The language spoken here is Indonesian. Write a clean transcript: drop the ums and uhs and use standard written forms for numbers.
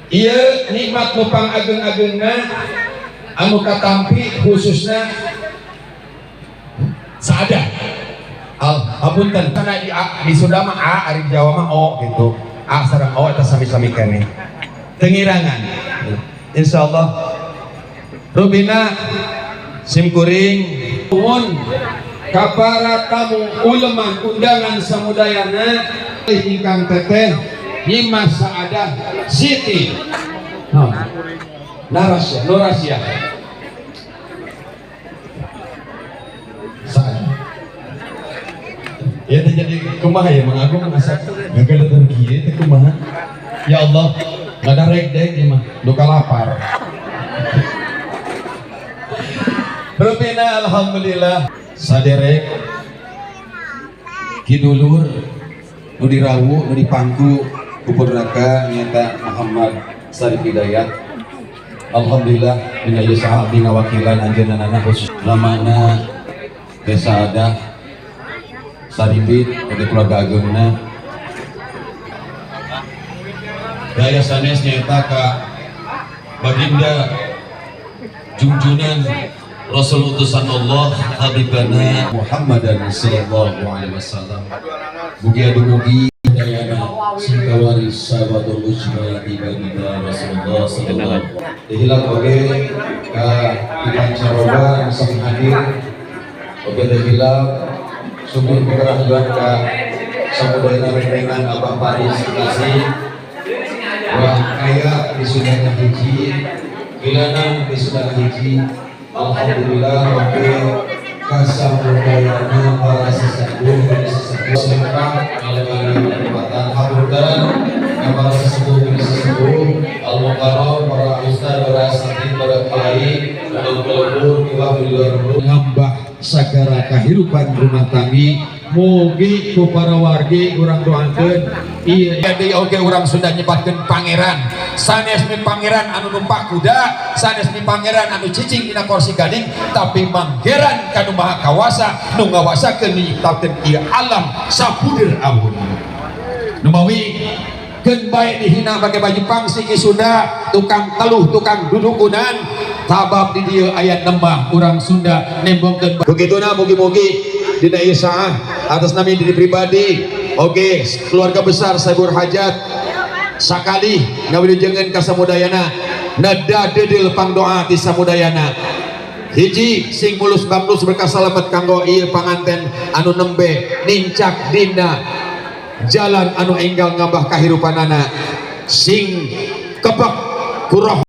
Iya nikmat nupang ageng-agengna anu katampi khususna saadah apunten karena di Sunda mah A, ari Jawa mah O gitu. A sareng O eta sami-sami keneh. Tengirangan. Insyaallah rubina simkuring nuhun ka para tamu ulama undangan samudayana ingkang teteh Nyimas Saadah Siti Nurasya ya terjadi kumaha ya Mang Agung asa gagal tergieu teh kumaha ya Allah ngadarek deui ieu mah duka lapar rupina alhamdulillah saderek kidulur nu dirawu nu dipangku ku purnaka nyata Muhammad Sarif Hidayat alhamdulillah dina ieu saha dina wakilan anjeunna khusus lamana Desa Adah Saribit dari keluarga ageuna daya sanes nyata ka baginda junjunan Rasul utusan Allah Habibana Muhammadan sallallahu alaihi wasallam mugi adu mugi dayana singkawaris sahabatul usma di baginda Rasulullah sallallahu dihilang oge ka dipancaroba sang hadir oge dihilang sumber pengerahan ka samudaya rendengan Abah Paris kasih wah kaya di sudahnya hiji bilana di sudah hiji alhamdulillah oke kasamudayana para sesepuh lengkap alami tempatan haburkan para sesepuh al-mukarram para ustaz para asatid para kiai al-pelebur kiwah luar ngambah sagara kahirupan rumah tangga mugi ku para wargi urang doakeun ieu deui oge urang Sunda nyebatkeun pangeran sanes mi pangeran anu numpak kuda sanes mi pangeran anu cicing dina kursi gading tapi manggeran kanu maha kawasa nu ngawasakeun nyiptakeun ieu alam sapudeur amun nu mawi keun bae dihina bage baju pangsi ki Sunda tukang teluh tukang dudukunan tabab di dieu aya nembah urang Sunda nembongkeun begituna mugi-mugi dina ieu saah atas nama diri pribadi oke keluarga besar Saibur Hajat sakali ngawilujengeun ka samudayana nada dedel pangdoa ti samudayana hiji sing mulus bamlus berkah salamet kanggo ieu panganten anu nembe nincak dina jalan anu enggal ngambah kahirupanana sing kebak kuroh